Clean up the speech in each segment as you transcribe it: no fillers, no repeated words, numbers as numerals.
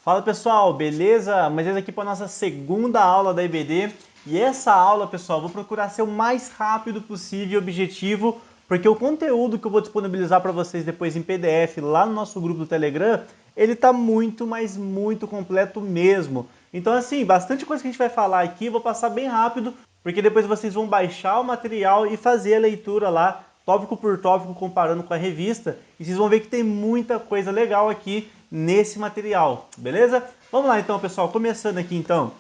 Fala pessoal, beleza? Mas esse aqui para a nossa segunda aula da EBD. E essa aula, pessoal, vou procurar ser o mais rápido possível e objetivo, porque o conteúdo que eu vou disponibilizar para vocês depois em PDF lá no nosso grupo do Telegram, ele tá muito, mas muito completo mesmo. Então assim, bastante coisa que a gente vai falar aqui, vou passar bem rápido, porque depois vocês vão baixar o material e fazer a leitura lá, tópico por tópico, comparando com a revista, e vocês vão ver que tem muita coisa legal aqui nesse material, beleza? Vamos lá então, pessoal, começando aqui então.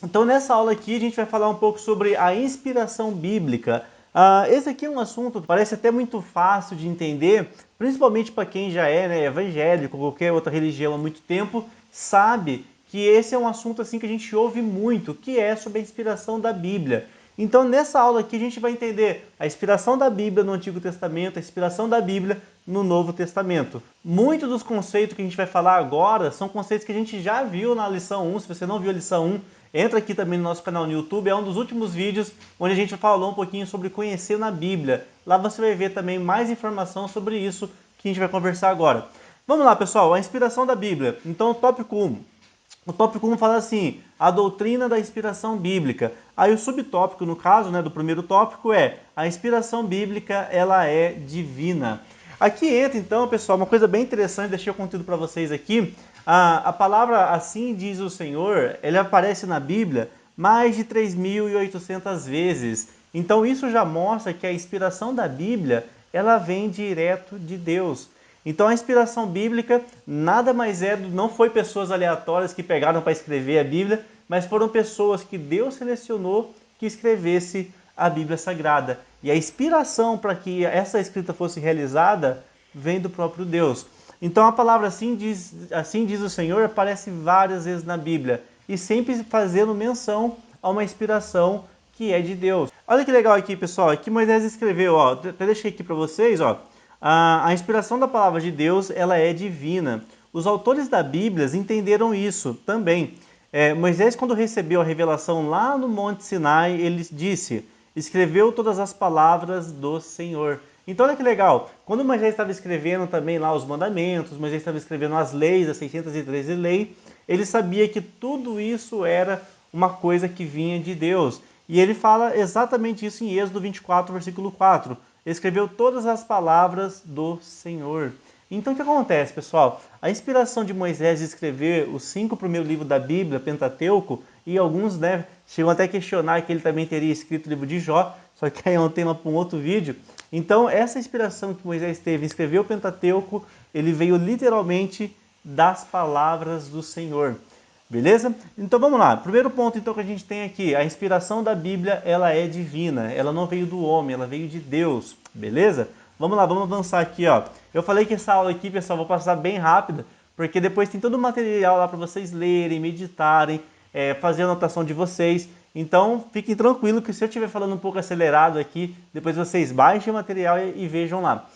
Então nessa aula aqui a gente vai falar um pouco sobre a inspiração bíblica. Esse aqui é um assunto que parece até muito fácil de entender, principalmente para quem já é, né, evangélico ou qualquer outra religião há muito tempo, sabe que esse é um assunto assim que a gente ouve muito, que é sobre a inspiração da Bíblia. Então nessa aula aqui a gente vai entender a inspiração da Bíblia no Antigo Testamento, a inspiração da Bíblia no Novo Testamento. Muitos dos conceitos que a gente vai falar agora são conceitos que a gente já viu na lição 1, se você não viu a lição 1, entra aqui também no nosso canal no YouTube, é um dos últimos vídeos onde a gente falou um pouquinho sobre conhecer na Bíblia. Lá você vai ver também mais informação sobre isso que a gente vai conversar agora. Vamos lá pessoal, a inspiração da Bíblia. Então o tópico 1. O tópico 1 fala assim, a doutrina da inspiração bíblica. Aí o subtópico, no caso, né, do primeiro tópico é a inspiração bíblica, ela é divina. Aqui entra então, pessoal, uma coisa bem interessante, deixei o conteúdo para vocês aqui. A palavra assim diz o Senhor, ele aparece na Bíblia mais de 3.800 vezes. Então isso já mostra que a inspiração da Bíblia, ela vem direto de Deus. Então a inspiração bíblica nada mais é, não foi pessoas aleatórias que pegaram para escrever a Bíblia, mas foram pessoas que Deus selecionou que escrevesse a Bíblia Sagrada. E a inspiração para que essa escrita fosse realizada vem do próprio Deus. Então a palavra assim diz o Senhor aparece várias vezes na Bíblia e sempre fazendo menção a uma inspiração que é de Deus. Olha que legal aqui, pessoal, aqui Moisés escreveu, ó, até deixei aqui para vocês, ó. A inspiração da palavra de Deus, ela é divina. Os autores da Bíblia entenderam isso também. Moisés, quando recebeu a revelação lá no Monte Sinai, ele disse, escreveu todas as palavras do Senhor. Então olha que legal, quando Moisés estava escrevendo também lá os mandamentos, Moisés estava escrevendo as leis, as 613 leis, ele sabia que tudo isso era uma coisa que vinha de Deus. E ele fala exatamente isso em Êxodo 24, versículo 4. Ele escreveu todas as palavras do Senhor. Então o que acontece, pessoal? A inspiração de Moisés de escrever os 5 primeiros livros da Bíblia, Pentateuco, e alguns, né, chegam até a questionar que ele também teria escrito o livro de Jó, só que aí é um tema para um outro vídeo. Então essa inspiração que Moisés teve em escrever o Pentateuco, ele veio literalmente das palavras do Senhor. Beleza? Então vamos lá. Primeiro ponto então que a gente tem aqui, a inspiração da Bíblia, ela é divina. Ela não veio do homem, ela veio de Deus. Beleza? Vamos lá, vamos avançar aqui, ó. Eu falei que essa aula aqui, pessoal, vou passar bem rápida, porque depois tem todo o material lá para vocês lerem, meditarem, fazer a anotação de vocês. Então, fiquem tranquilos que se eu estiver falando um pouco acelerado aqui, depois vocês baixem o material e vejam lá.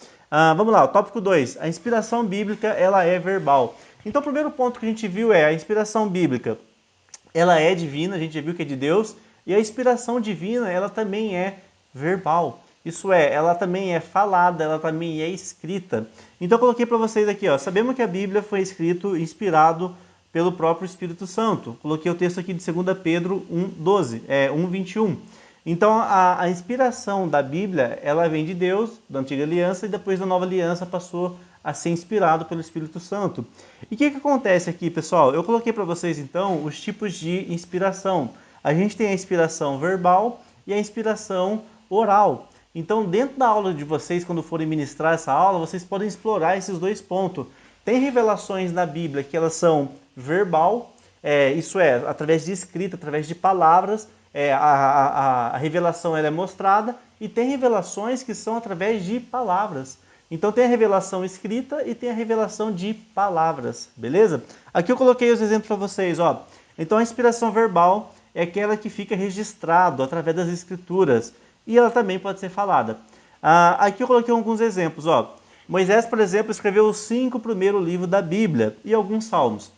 Vamos lá, o tópico 2. A inspiração bíblica, ela é verbal. Então o primeiro ponto que a gente viu é a inspiração bíblica. Ela é divina, a gente já viu que é de Deus, e a inspiração divina, ela também é verbal. Isso é, ela também é falada, ela também é escrita. Então eu coloquei para vocês aqui, ó, sabemos que a Bíblia foi escrito, inspirado pelo próprio Espírito Santo. Coloquei o texto aqui de 2 Pedro 1:12, 1:21. Então a inspiração da Bíblia, ela vem de Deus, da Antiga Aliança, e depois da Nova Aliança passou a ser inspirado pelo Espírito Santo. E o que acontece aqui, pessoal? Eu coloquei para vocês, então, os tipos de inspiração. A gente tem a inspiração verbal e a inspiração oral. Então, dentro da aula de vocês, quando forem ministrar essa aula, vocês podem explorar esses dois pontos. Tem revelações na Bíblia que elas são verbal, isso é, através de escrita, através de palavras, a revelação ela é mostrada, e tem revelações que são através de palavras. Então tem a revelação escrita e tem a revelação de palavras, beleza? Aqui eu coloquei os exemplos para vocês, ó. Então a inspiração verbal é aquela que fica registrado através das escrituras, e ela também pode ser falada. Aqui eu coloquei alguns exemplos, ó. Moisés, por exemplo, escreveu os 5 primeiros livros da Bíblia e alguns salmos.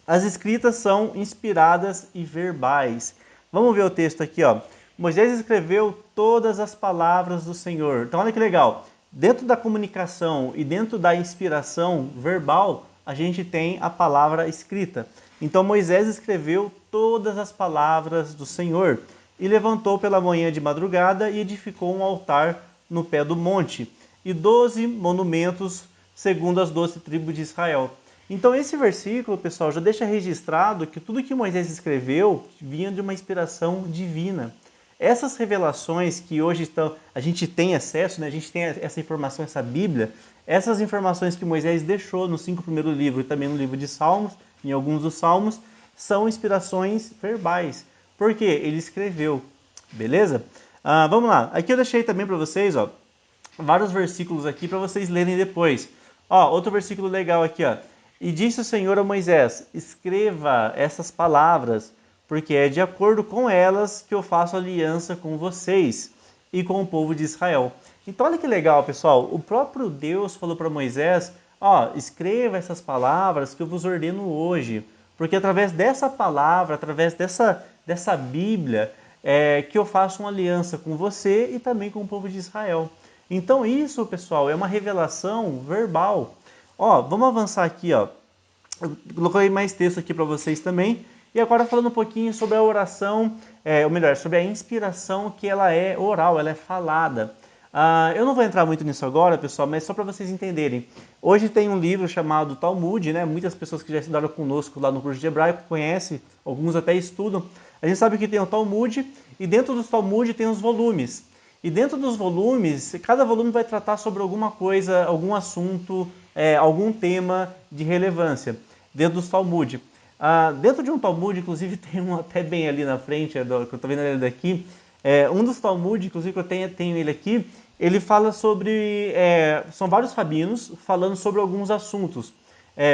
As escritas são inspiradas e verbais. Vamos ver o texto aqui, ó. Moisés escreveu todas as palavras do Senhor. Então olha que legal. Dentro da comunicação e dentro da inspiração verbal, a gente tem a palavra escrita. Então Moisés escreveu todas as palavras do Senhor e levantou pela manhã de madrugada e edificou um altar no pé do monte e 12 monumentos segundo as 12 tribos de Israel. Então esse versículo, pessoal, já deixa registrado que tudo que Moisés escreveu vinha de uma inspiração divina. Essas revelações que hoje a gente tem acesso, né? A gente tem essa informação, essa Bíblia, essas informações que Moisés deixou nos 5 primeiros livros e também no livro de Salmos, em alguns dos Salmos, são inspirações verbais, porque ele escreveu, beleza? Vamos lá, aqui eu deixei também para vocês, ó, vários versículos aqui para vocês lerem depois. Ó, outro versículo legal aqui, ó. E disse o Senhor a Moisés: escreva essas palavras, porque é de acordo com elas que eu faço aliança com vocês e com o povo de Israel. Então olha que legal, pessoal. O próprio Deus falou para Moisés: ó, escreva essas palavras que eu vos ordeno hoje, porque através dessa palavra, através dessa Bíblia, que eu faço uma aliança com você e também com o povo de Israel. Então isso, pessoal, é uma revelação verbal. Ó, vamos avançar aqui, ó. Eu coloquei mais texto aqui para vocês também. E agora falando um pouquinho sobre a oração, ou melhor, sobre a inspiração, que ela é oral, ela é falada. Eu não vou entrar muito nisso agora, pessoal, mas só para vocês entenderem. Hoje tem um livro chamado Talmud, né? Muitas pessoas que já estudaram conosco lá no curso de hebraico conhecem, alguns até estudam. A gente sabe que tem o Talmud e dentro do Talmud tem os volumes. E dentro dos volumes, cada volume vai tratar sobre alguma coisa, algum assunto, algum tema de relevância dentro dos Talmud. Dentro de um Talmud, inclusive, tem um até bem ali na frente, que eu estou vendo ele daqui. Um dos Talmud, inclusive, que eu tenho ele aqui, ele fala sobre... são vários rabinos falando sobre alguns assuntos,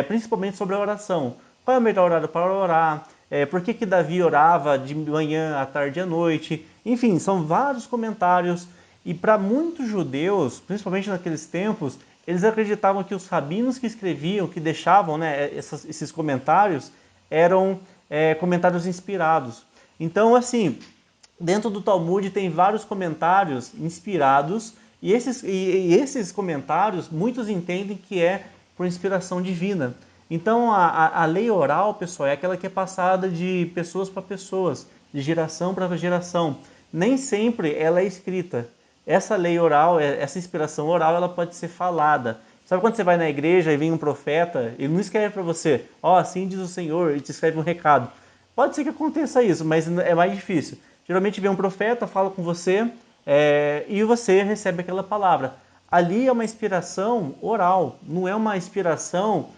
principalmente sobre a oração. Qual é o melhor horário para orar? Por que Davi orava de manhã, à tarde e à noite? Enfim, são vários comentários. E para muitos judeus, principalmente naqueles tempos, eles acreditavam que os rabinos que escreviam, que deixavam, né, esses comentários, eram comentários inspirados. Então, assim, dentro do Talmud tem vários comentários inspirados, e esses comentários, muitos entendem que é por inspiração divina. Então, a lei oral, pessoal, é aquela que é passada de pessoas para pessoas, de geração para geração. Nem sempre ela é escrita. Essa lei oral, essa inspiração oral, ela pode ser falada. Sabe quando você vai na igreja e vem um profeta, ele não escreve para você, ó, assim diz o Senhor, e te escreve um recado. Pode ser que aconteça isso, mas é mais difícil. Geralmente vem um profeta, fala com você, e você recebe aquela palavra. Ali é uma inspiração oral, não é uma inspiração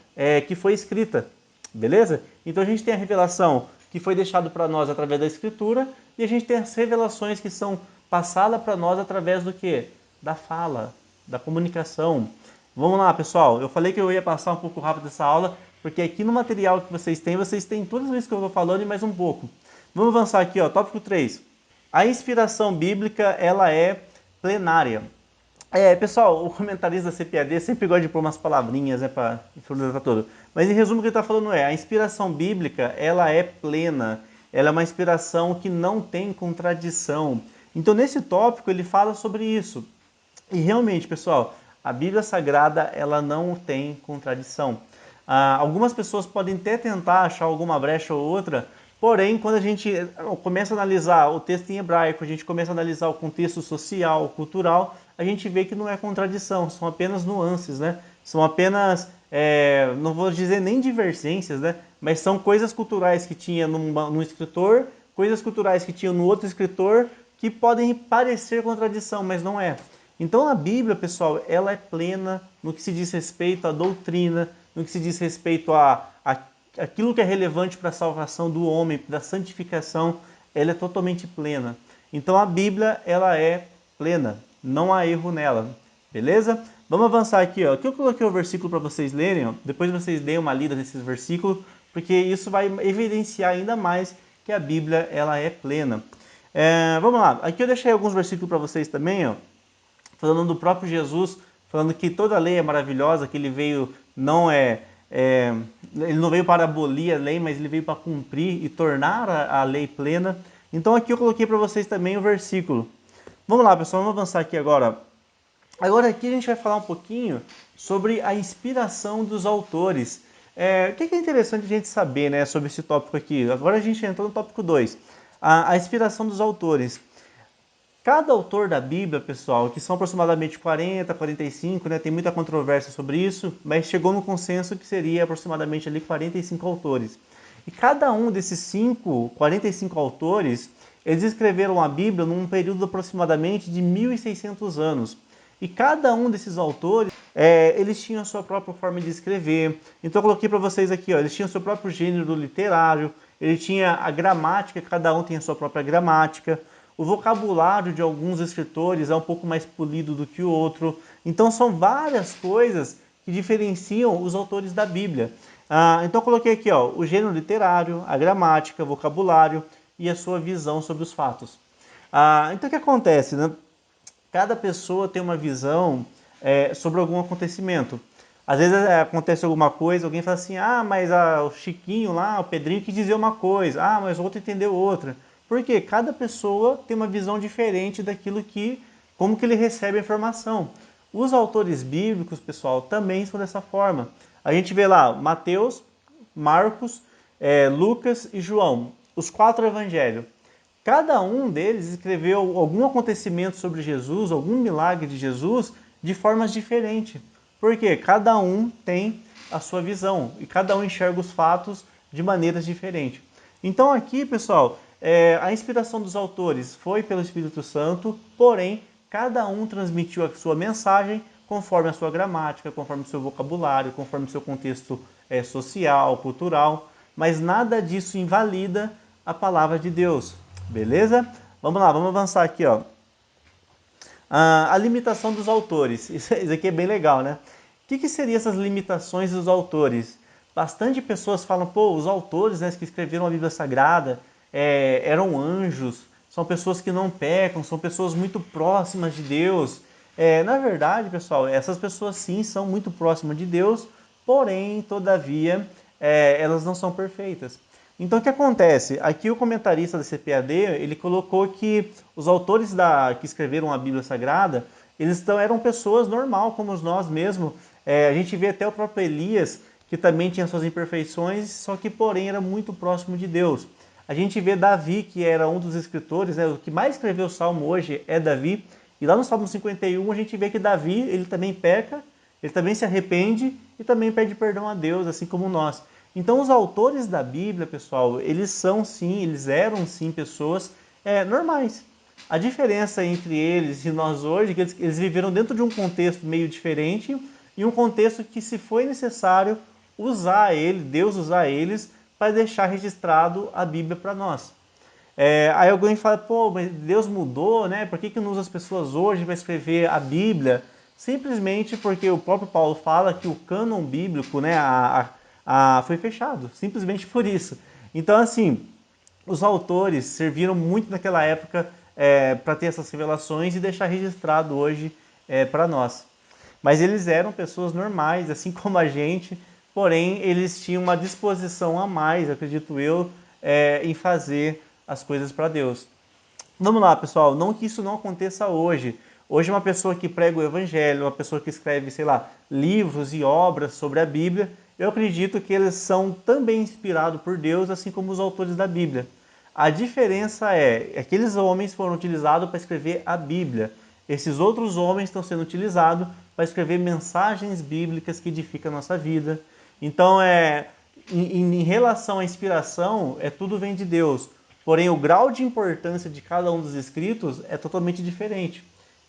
que foi escrita, beleza? Então a gente tem a revelação que foi deixado para nós através da escritura, e a gente tem as revelações que são passadas para nós através do quê? Da fala, da comunicação. Vamos lá, pessoal. Eu falei que eu ia passar um pouco rápido essa aula, porque aqui no material que vocês têm tudo isso que eu vou falando e mais um pouco. Vamos avançar aqui, ó, tópico 3. A inspiração bíblica, ela é plenária. Pessoal, o comentarista da CPAD sempre gosta de pôr umas palavrinhas, né, para informar tudo. Mas em resumo o que ele está falando a inspiração bíblica, ela é plena. Ela é uma inspiração que não tem contradição. Então nesse tópico ele fala sobre isso. E realmente, pessoal, a Bíblia Sagrada, ela não tem contradição. Algumas pessoas podem até tentar achar alguma brecha ou outra, porém, quando a gente começa a analisar o texto em hebraico, a gente começa a analisar o contexto social, cultural, a gente vê que não é contradição, são apenas nuances, né? São apenas, não vou dizer nem divergências, né? Mas são coisas culturais que tinha num escritor, coisas culturais que tinha no outro escritor, que podem parecer contradição, mas não é. Então a Bíblia, pessoal, ela é plena no que se diz respeito à doutrina, no que se diz respeito a aquilo que é relevante para a salvação do homem, da santificação, ela é totalmente plena. Então a Bíblia, ela é plena, não há erro nela, beleza? Vamos avançar aqui, ó. Aqui eu coloquei o versículo para vocês lerem, ó. Depois vocês deem uma lida nesses versículos, porque isso vai evidenciar ainda mais que a Bíblia, ela é plena. Vamos lá, aqui eu deixei alguns versículos para vocês também, ó, falando do próprio Jesus, falando que toda a lei é maravilhosa, que ele veio ele não veio para abolir a lei, mas ele veio para cumprir e tornar a lei plena. Então aqui eu coloquei para vocês também o versículo. Vamos lá, pessoal, vamos avançar aqui agora. Agora aqui a gente vai falar um pouquinho sobre a inspiração dos autores. O que é interessante a gente saber, né, sobre esse tópico aqui? Agora a gente entrou no tópico 2, a inspiração dos autores. Cada autor da Bíblia, pessoal, que são aproximadamente 40, 45, né, tem muita controvérsia sobre isso, mas chegou no consenso que seria aproximadamente ali 45 autores. E cada um desses 45 autores, eles escreveram a Bíblia num período aproximadamente de 1.600 anos. E cada um desses autores, eles tinham a sua própria forma de escrever. Então eu coloquei para vocês aqui, ó, eles tinham o seu próprio gênero literário, ele tinha a gramática, cada um tem a sua própria gramática. O vocabulário de alguns escritores é um pouco mais polido do que o outro. Então são várias coisas que diferenciam os autores da Bíblia. Então eu coloquei aqui, ó, o gênero literário, a gramática, o vocabulário e a sua visão sobre os fatos. Então o que acontece, né? Cada pessoa tem uma visão sobre algum acontecimento. Às vezes acontece alguma coisa, alguém fala assim, mas o Chiquinho lá, o Pedrinho quis dizer uma coisa, mas o outro entendeu outra. Porque cada pessoa tem uma visão diferente daquilo como que ele recebe a informação. Os autores bíblicos, pessoal, também são dessa forma. A gente vê lá Mateus, Marcos, Lucas e João, os 4 evangelhos. Cada um deles escreveu algum acontecimento sobre Jesus, algum milagre de Jesus, de formas diferentes. Porque cada um tem a sua visão e cada um enxerga os fatos de maneiras diferentes. Então aqui, pessoal, a inspiração dos autores foi pelo Espírito Santo, porém, cada um transmitiu a sua mensagem conforme a sua gramática, conforme o seu vocabulário, conforme o seu contexto social, cultural, mas nada disso invalida a palavra de Deus. Beleza? Vamos lá, vamos avançar aqui, ó. A limitação dos autores. Isso aqui é bem legal, né? O que seriam essas limitações dos autores? Bastante pessoas falam, os autores, né, que escreveram a Bíblia Sagrada eram anjos, são pessoas que não pecam, são pessoas muito próximas de Deus. Na verdade, pessoal, essas pessoas sim são muito próximas de Deus, porém, todavia, elas não são perfeitas. Então o que acontece? Aqui o comentarista da CPAD, ele colocou que os autores que escreveram a Bíblia Sagrada, eram pessoas normal, como nós mesmos. A gente vê até o próprio Elias, que também tinha suas imperfeições, só que porém era muito próximo de Deus. A gente vê Davi, que era um dos escritores, né, o que mais escreveu o Salmo hoje é Davi, e lá no Salmo 51 a gente vê que Davi, ele também peca, ele também se arrepende e também pede perdão a Deus, assim como nós. Então os autores da Bíblia, pessoal, eles eram sim pessoas normais. A diferença entre eles e nós hoje é que eles viveram dentro de um contexto meio diferente e um contexto que, se foi necessário, Deus usar eles para deixar registrado a Bíblia para nós. Aí alguém fala, mas Deus mudou, né? Por que não usa as pessoas hoje para escrever a Bíblia? Simplesmente porque o próprio Paulo fala que o cânon bíblico, né, foi fechado, simplesmente por isso. Então, assim, os autores serviram muito naquela época para ter essas revelações e deixar registrado hoje para nós. Mas eles eram pessoas normais, assim como a gente, porém eles tinham uma disposição a mais, acredito eu, em fazer as coisas para Deus. Vamos lá, pessoal, não que isso não aconteça hoje. Hoje uma pessoa que prega o evangelho, uma pessoa que escreve, sei lá, livros e obras sobre a Bíblia, eu acredito que eles são também inspirados por Deus, assim como os autores da Bíblia. A diferença é que aqueles homens foram utilizados para escrever a Bíblia. Esses outros homens estão sendo utilizados para escrever mensagens bíblicas que edificam a nossa vida. Então, em relação à inspiração, tudo vem de Deus. Porém, o grau de importância de cada um dos escritos é totalmente diferente.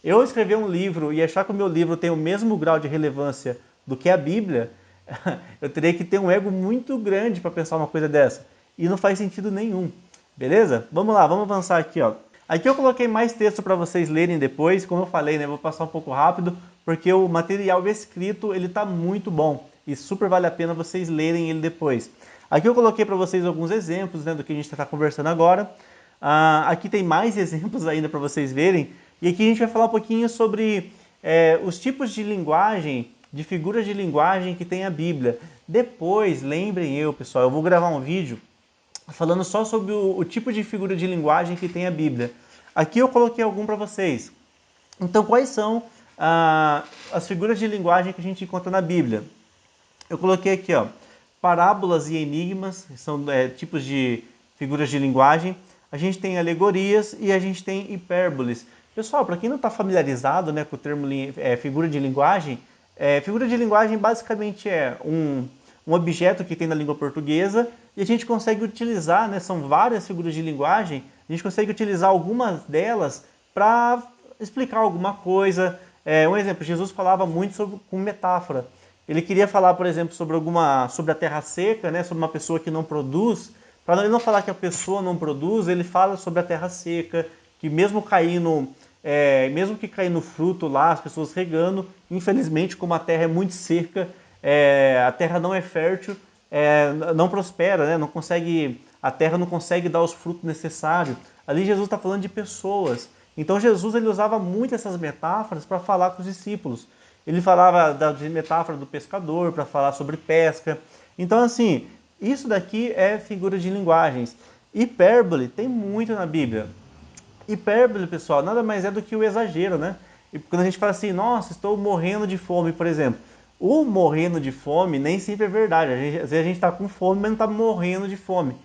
Eu escrever um livro e achar que o meu livro tem o mesmo grau de relevância do que a Bíblia, eu teria que ter um ego muito grande para pensar uma coisa dessa. E não faz sentido nenhum. Beleza? Vamos lá, vamos avançar aqui, ó. Aqui eu coloquei mais texto para vocês lerem depois. Como eu falei, né, vou passar um pouco rápido, porque o material escrito ele tá muito bom e super vale a pena vocês lerem ele depois. Aqui eu coloquei para vocês alguns exemplos, né, do que a gente está conversando agora. Aqui tem mais exemplos ainda para vocês verem. E aqui a gente vai falar um pouquinho sobre os tipos de linguagem, de figuras de linguagem que tem a Bíblia. Depois, lembrem pessoal, eu vou gravar um vídeo falando só sobre o tipo de figura de linguagem que tem a Bíblia. Aqui eu coloquei algum para vocês. Então, quais são as figuras de linguagem que a gente encontra na Bíblia? Eu coloquei aqui, ó, parábolas e enigmas, são tipos de figuras de linguagem. A gente tem alegorias e a gente tem hipérboles. Pessoal, para quem não está familiarizado, né, com o termo figura de linguagem basicamente é um objeto que tem na língua portuguesa e a gente consegue utilizar, né, são várias figuras de linguagem, a gente consegue utilizar algumas delas para explicar alguma coisa. Um exemplo, Jesus falava muito com metáfora. Ele queria falar, por exemplo, sobre a terra seca, né, sobre uma pessoa que não produz. Para ele não falar que a pessoa não produz, ele fala sobre a terra seca, que mesmo que caindo fruto lá, as pessoas regando, infelizmente, como a terra é muito seca, a terra não é fértil, não prospera, né, a terra não consegue dar os frutos necessários. Ali Jesus está falando de pessoas. Então Jesus ele usava muito essas metáforas para falar com os discípulos. Ele falava da metáfora do pescador para falar sobre pesca. Então, assim, isso daqui é figura de linguagens. Hipérbole tem muito na Bíblia. Hipérbole, pessoal, nada mais é do que o exagero, né? E quando a gente fala assim, nossa, estou morrendo de fome, por exemplo. O morrendo de fome nem sempre é verdade. Às vezes a gente está com fome, mas não está morrendo de fome.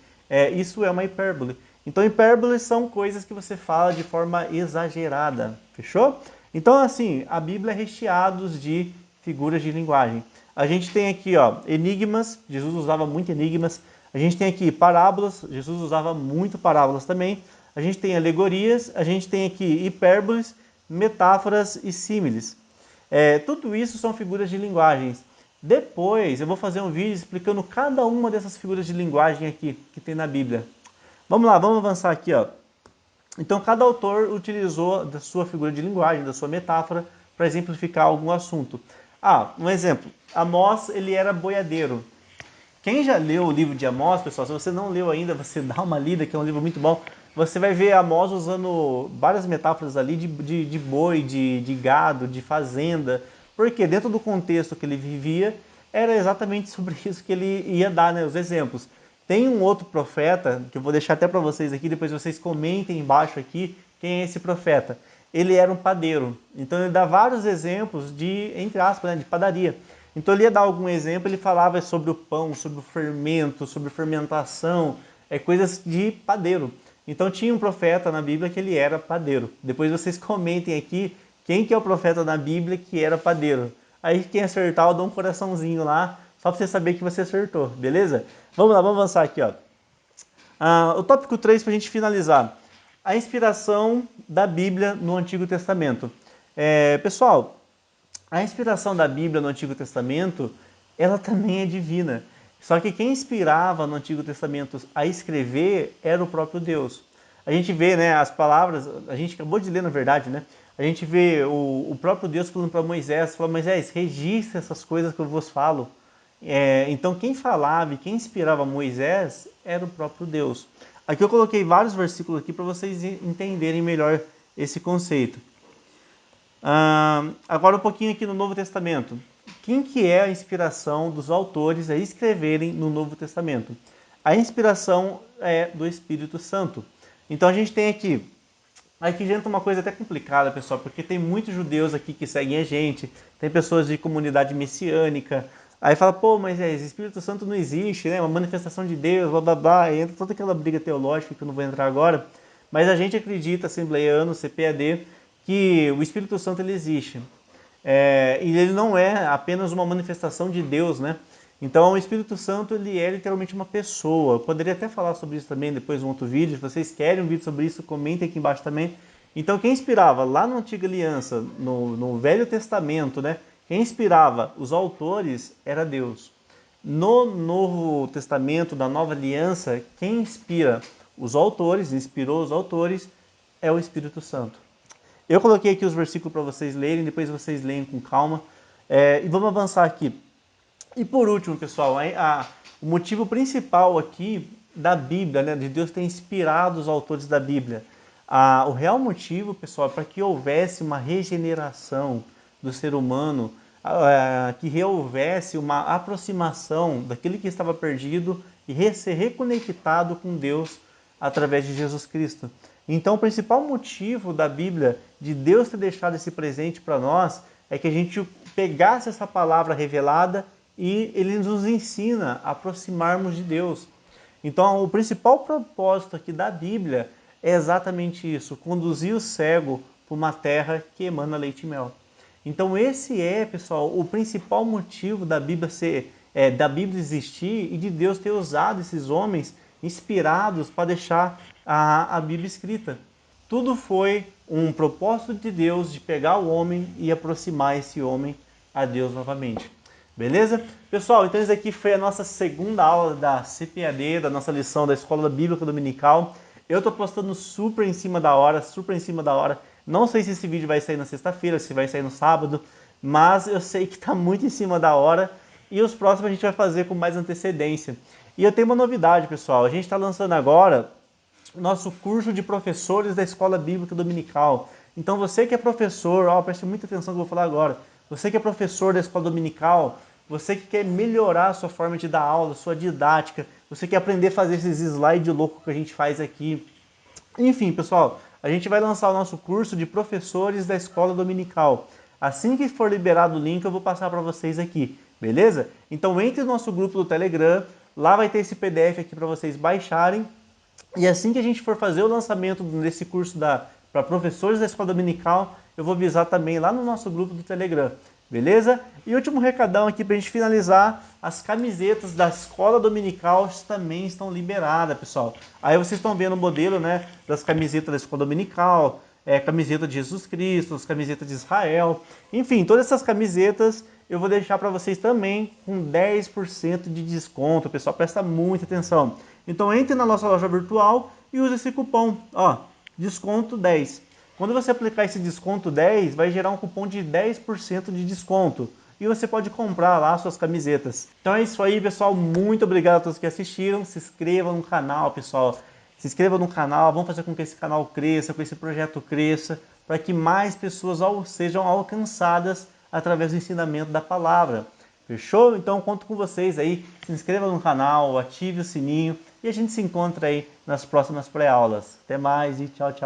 Isso é uma hipérbole. Então, hipérboles são coisas que você fala de forma exagerada. Fechou? Então, assim, a Bíblia é recheada de figuras de linguagem. A gente tem aqui, ó, enigmas, Jesus usava muito enigmas. A gente tem aqui parábolas, Jesus usava muito parábolas também. A gente tem alegorias, a gente tem aqui hipérboles, metáforas e símiles. Tudo isso são figuras de linguagens. Depois eu vou fazer um vídeo explicando cada uma dessas figuras de linguagem aqui que tem na Bíblia. Vamos lá, vamos avançar aqui, ó. Então, cada autor utilizou da sua figura de linguagem, da sua metáfora, para exemplificar algum assunto. Um exemplo. Amós, ele era boiadeiro. Quem já leu o livro de Amós, pessoal, se você não leu ainda, você dá uma lida, que é um livro muito bom. Você vai ver Amós usando várias metáforas ali de boi, de gado, de fazenda. Porque dentro do contexto que ele vivia, era exatamente sobre isso que ele ia dar, né, os exemplos. Tem um outro profeta, que eu vou deixar até para vocês aqui, depois vocês comentem embaixo aqui quem é esse profeta. Ele era um padeiro, então ele dá vários exemplos de, entre aspas, né, de padaria. Então ele ia dar algum exemplo, ele falava sobre o pão, sobre o fermento, sobre fermentação, coisas de padeiro. Então tinha um profeta na Bíblia que ele era padeiro. Depois vocês comentem aqui quem que é o profeta na Bíblia que era padeiro. Aí quem acertar eu dou um coraçãozinho lá, só para você saber que você acertou, beleza? Vamos lá, vamos avançar aqui, ó. O tópico 3 para a gente finalizar. A inspiração da Bíblia no Antigo Testamento. Pessoal, a inspiração da Bíblia no Antigo Testamento, ela também é divina. Só que quem inspirava no Antigo Testamento a escrever era o próprio Deus. A gente vê, né, as palavras, a gente acabou de ler, na verdade, né? A gente vê o próprio Deus falando para Moisés, Moisés, registre essas coisas que eu vos falo. Então quem falava e quem inspirava Moisés era o próprio Deus. Aqui eu coloquei vários versículos aqui para vocês entenderem melhor esse conceito. Agora um pouquinho aqui no Novo Testamento. Quem que é a inspiração dos autores a escreverem no Novo Testamento? A inspiração é do Espírito Santo. Então a gente tem aqui já entra uma coisa até complicada, pessoal, porque tem muitos judeus aqui que seguem a gente, tem pessoas de comunidade messiânica, aí fala, pô, mas Espírito Santo não existe, né? Uma manifestação de Deus, blá blá blá, e entra toda aquela briga teológica que eu não vou entrar agora, mas a gente acredita, assembleiano, CPAD, que o Espírito Santo ele existe. E ele não é apenas uma manifestação de Deus, né? Então o Espírito Santo ele é literalmente uma pessoa. Eu poderia até falar sobre isso também depois em um outro vídeo. Se vocês querem um vídeo sobre isso, comentem aqui embaixo também. Então quem inspirava lá na Antiga Aliança, no Velho Testamento, né? Quem inspirava os autores era Deus. No Novo Testamento, da Nova Aliança, quem inspira os autores, inspirou os autores, é o Espírito Santo. Eu coloquei aqui os versículos para vocês lerem, depois vocês leem com calma. E vamos avançar aqui. E por último, pessoal, o motivo principal aqui da Bíblia, né, de Deus ter inspirado os autores da Bíblia, o real motivo, pessoal, é para que houvesse uma regeneração do ser humano, que houvesse uma aproximação daquele que estava perdido e ser reconectado com Deus através de Jesus Cristo. Então, o principal motivo da Bíblia, de Deus ter deixado esse presente para nós, é que a gente pegasse essa palavra revelada e ele nos ensina a aproximarmos de Deus. Então, o principal propósito aqui da Bíblia é exatamente isso: conduzir o cego para uma terra que emana leite e mel. Então, esse é, pessoal, o principal motivo da Bíblia da Bíblia existir e de Deus ter usado esses homens inspirados para deixar a Bíblia escrita. Tudo foi um propósito de Deus de pegar o homem e aproximar esse homem a Deus novamente. Beleza? Pessoal, então isso aqui foi a nossa segunda aula da CPAD, da nossa lição da Escola Bíblica Dominical. Eu tô postando super em cima da hora, super em cima da hora. Não sei se esse vídeo vai sair na sexta-feira, se vai sair no sábado, mas eu sei que tá muito em cima da hora e os próximos a gente vai fazer com mais antecedência. E eu tenho uma novidade, pessoal. A gente está lançando agora nosso curso de professores da Escola Bíblica Dominical. Então você que é professor, preste muita atenção no que eu vou falar agora. Você que é professor da Escola Dominical, você que quer melhorar a sua forma de dar aula, sua didática, você quer aprender a fazer esses slides loucos que a gente faz aqui. Enfim, pessoal, a gente vai lançar o nosso curso de professores da Escola Dominical. Assim que for liberado o link, eu vou passar para vocês aqui, beleza? Então entre no nosso grupo do Telegram, lá vai ter esse PDF aqui para vocês baixarem. E assim que a gente for fazer o lançamento desse curso para professores da Escola Dominical, eu vou avisar também lá no nosso grupo do Telegram, beleza? E último recadão aqui para a gente finalizar, as camisetas da Escola Dominical também estão liberadas, pessoal. Aí vocês estão vendo o modelo, né, das camisetas da Escola Dominical, camiseta de Jesus Cristo, as camisetas de Israel, enfim, todas essas camisetas eu vou deixar para vocês também com 10% de desconto, pessoal, presta muita atenção. Então entre na nossa loja virtual e use esse cupom, desconto 10. Quando você aplicar esse desconto 10, vai gerar um cupom de 10% de desconto. E você pode comprar lá suas camisetas. Então é isso aí, pessoal. Muito obrigado a todos que assistiram. Se inscrevam no canal, pessoal. Se inscreva no canal. Vamos fazer com que esse canal cresça, com esse projeto cresça, para que mais pessoas sejam alcançadas através do ensinamento da palavra. Fechou? Então conto com vocês aí. Se inscreva no canal, ative o sininho e a gente se encontra aí nas próximas pré-aulas. Até mais e tchau, tchau.